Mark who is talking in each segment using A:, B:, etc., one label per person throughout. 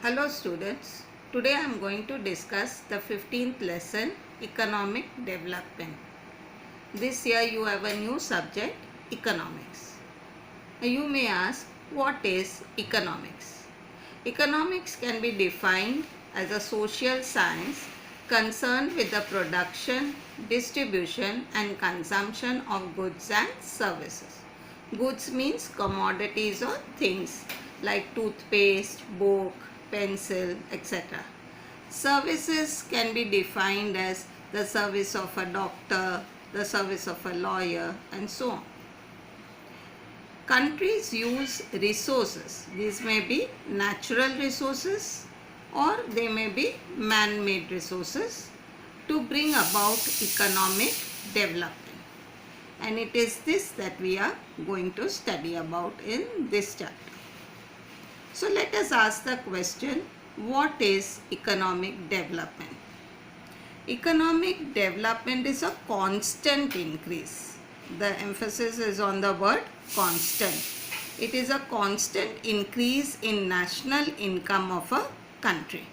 A: Hello students, today I am going to discuss the 15th lesson Economic Development. This year you have a new subject Economics. Now you may ask, what is economics? Economics can be defined as a social science concerned with the production, distribution and consumption of goods and services. Goods means commodities or things like toothpaste, book, pencil, etc. Services can be defined as the service of a doctor, the service of a lawyer, and so on. Countries use resources. These may be natural resources or they may be man-made resources to bring about economic development. And it is this that we are going to study about in this chapter. So let us ask the question, what is economic development? Economic development is a constant increase. The emphasis is on the word constant. It is a constant increase in national income of a country.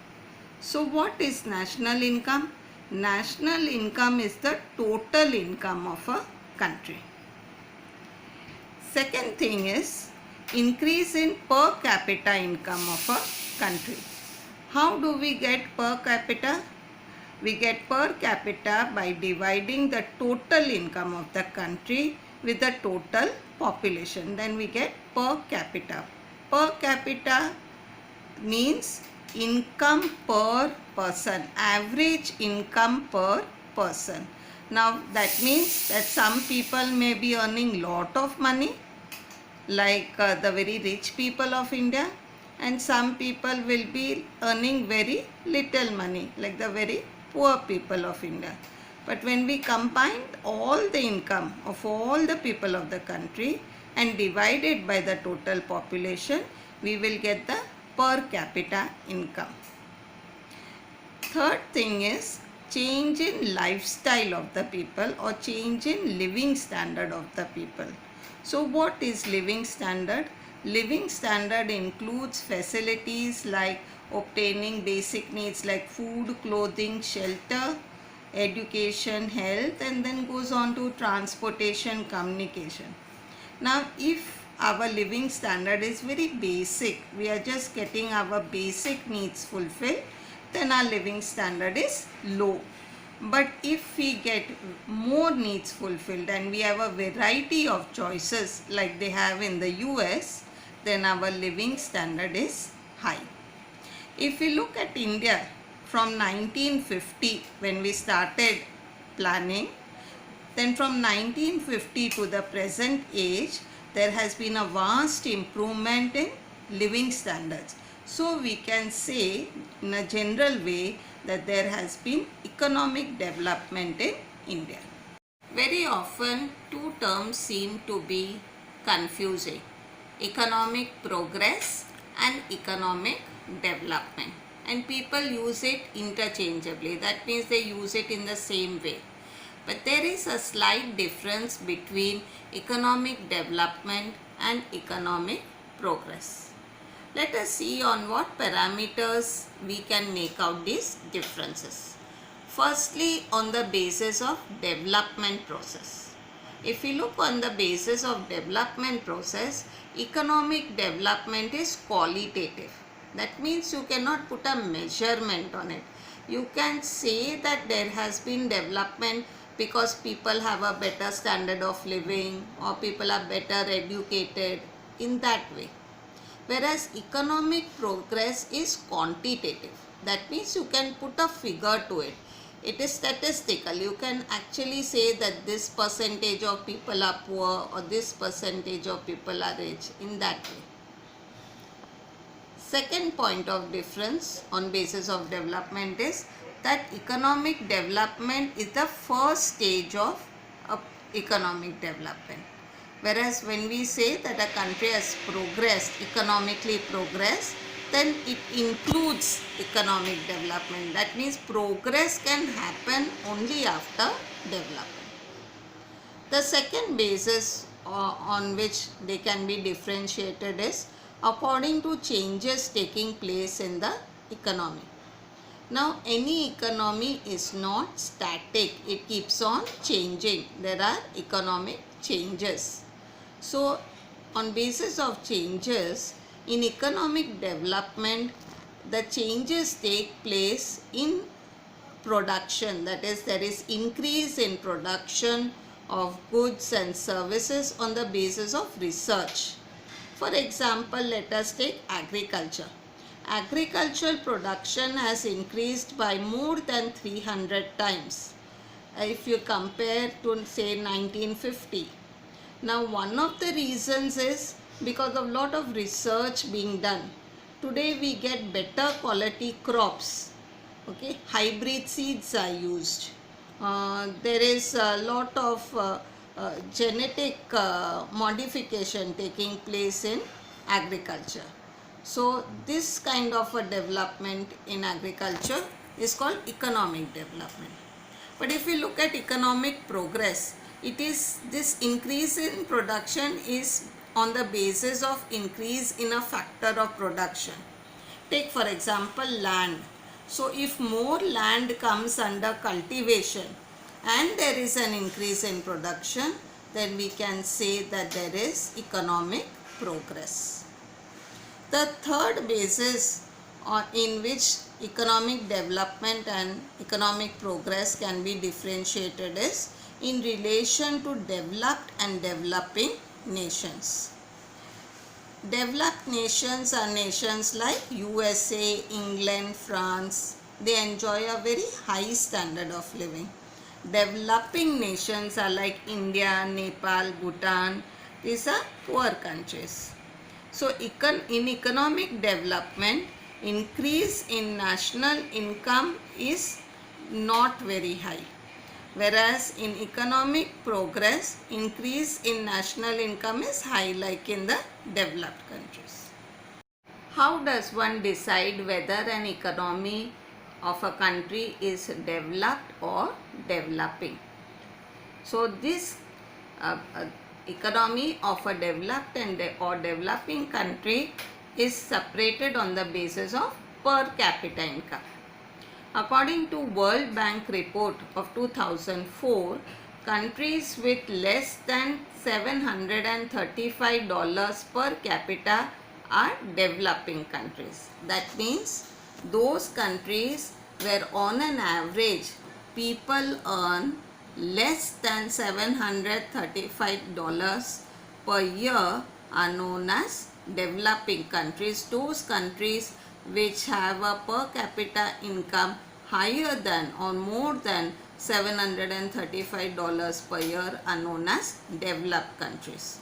A: So what is national income? National income is the total income of a country. Second thing is increase in per capita income of a country. How do we get per capita? We get per capita by dividing the total income of the country with the total population. Then we get per capita. Per capita means income per person, average income per person. Now that means that some people may be earning lot of money, like the very rich people of India, and some people will be earning very little money, like the very poor people of India. But when we combine all the income of all the people of the country and divide it by the total population, we will get the per capita income. Third thing is change in lifestyle of the people or change in living standard of the people. So what is living standard? Living standard includes facilities like obtaining basic needs like food, clothing, shelter, education, health, and then goes on to transportation, communication. Now if our living standard is very basic, we are just getting our basic needs fulfilled, then our living standard is low. But if we get more needs fulfilled and we have a variety of choices like they have in the US, then our living standard is high. If we look at India from 1950 when we started planning, then from 1950 to the present age, there has been a vast improvement in living standards. So we can say in a general way that there has been economic development in India. Very often two terms seem to be confusing: economic progress and economic development, and people use it interchangeably. That means they use it in the same way. But there is a slight difference between economic development and economic progress. Let us see on what parameters we can make out these differences. Firstly, on the basis of development process. If we look on the basis of development process, economic development is qualitative. That means you cannot put a measurement on it. You can say that there has been development because people have a better standard of living or people are better educated, in that way. Whereas economic progress is quantitative. That means you can put a figure to it. It is statistical. You can actually say that this percentage of people are poor or this percentage of people are rich, in that way. Second point of difference on basis of development is that economic development is the first stage of economic development. Whereas when we say that a country has progressed, economically progressed, then it includes economic development. That means progress can happen only after development. The second basis on which they can be differentiated is according to changes taking place in the economy. Now, any economy is not static, it keeps on changing. There are economic changes. So, on basis of changes in economic development, the changes take place in production, that is, there is increase in production of goods and services on the basis of research. For example, let us take agriculture. Agricultural production has increased by more than 300 times if you compare to say 1950. Now, one of the reasons is because of lot of research being done. Today we get better quality crops. Okay, hybrid seeds are used. There is a lot of genetic modification taking place in agriculture. So this kind of a development in agriculture is called economic development. But if we look at economic progress, it is this increase in production is on the basis of increase in a factor of production. Take for example land. So if more land comes under cultivation and there is an increase in production, then we can say that there is economic progress. The third basis in which economic development and economic progress can be differentiated is in relation to developed and developing nations. Developed nations are nations like USA, England, France. They enjoy a very high standard of living. Developing nations are like India, Nepal, Bhutan. These are poor countries. So in economic development, increase in national income is not very high. Whereas in economic progress, increase in national income is high, like in the developed countries. How does one decide whether an economy of a country is developed or developing? So this economy of a developed or developing country is separated on the basis of per capita income. According to World Bank report of 2004, countries with less than $735 per capita are developing countries. That means those countries where on an average people earn less than $735 per year are known as developing countries. Those countries which have a per capita income higher than or more than $735 per year are known as developed countries.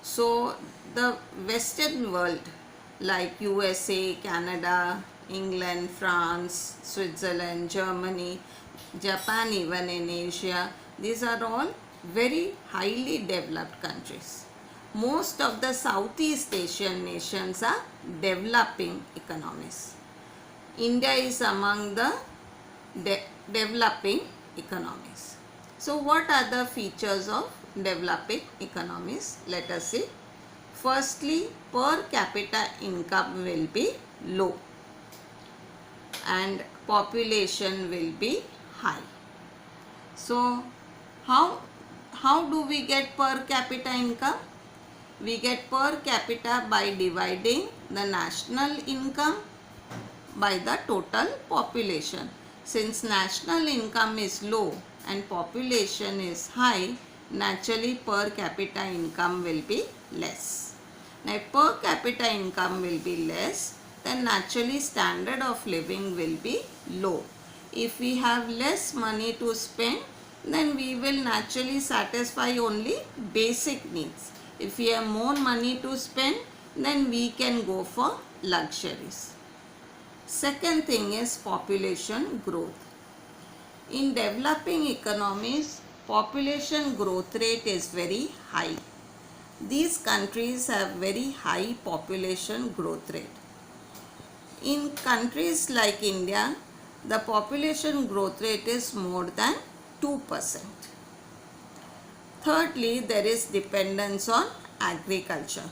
A: So the Western world like USA, Canada, England, France, Switzerland, Germany, Japan, even in Asia, these are all very highly developed countries. Most of the Southeast Asian nations are developing economies. India is among the developing economies. So what are the features of developing economies? Let us see. Firstly, per capita income will be low and population will be high. So how do we get per capita income? We get per capita by dividing the national income by the total population. Since national income is low and population is high, naturally per capita income will be less. Now if per capita income will be less, then naturally standard of living will be low. If we have less money to spend, then we will naturally satisfy only basic needs. If we have more money to spend, then we can go for luxuries. Second thing is population growth. In developing economies, population growth rate is very high. These countries have very high population growth rate. In countries like India, the population growth rate is more than 2%. Thirdly, there is dependence on agriculture.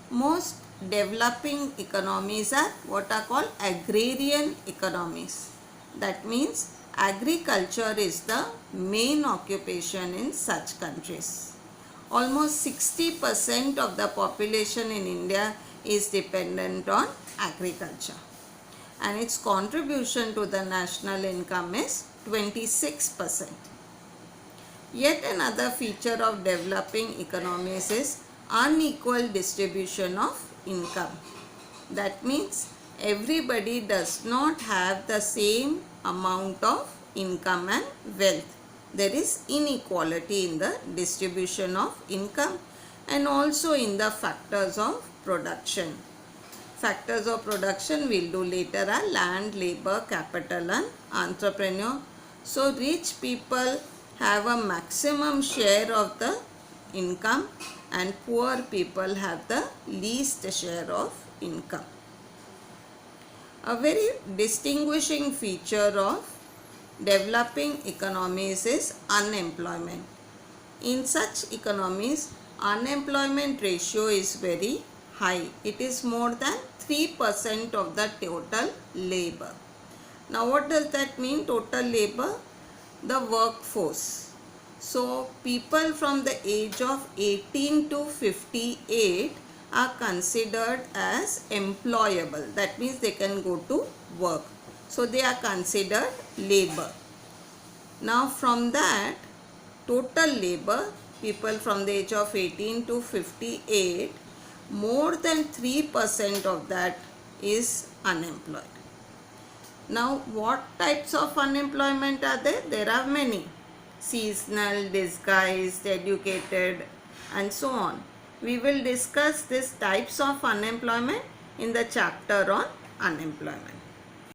A: Most developing economies are what are called agrarian economies. That means agriculture is the main occupation in such countries. Almost 60% of the population in India is dependent on agriculture, and its contribution to the national income is 26%. Yet another feature of developing economies is unequal distribution of income. That means everybody does not have the same amount of income and wealth. There is inequality in the distribution of income and also in the factors of production. Factors of production we'll do later are land, labor, capital and entrepreneur. So rich people have a maximum share of the income and poor people have the least share of income. A very distinguishing feature of developing economies is unemployment. In such economies, unemployment ratio is very high. It is more than 3% of the total labor. Now what does that mean, total labor? The workforce. So people from the age of 18 to 58 are considered as employable. That means they can go to work. So they are considered labor. Now from that total labor, people from the age of 18 to 58, more than 3% of that is unemployed. Now what types of unemployment are there? There are many. Seasonal, disguised, educated and so on. We will discuss these types of unemployment in the chapter on unemployment.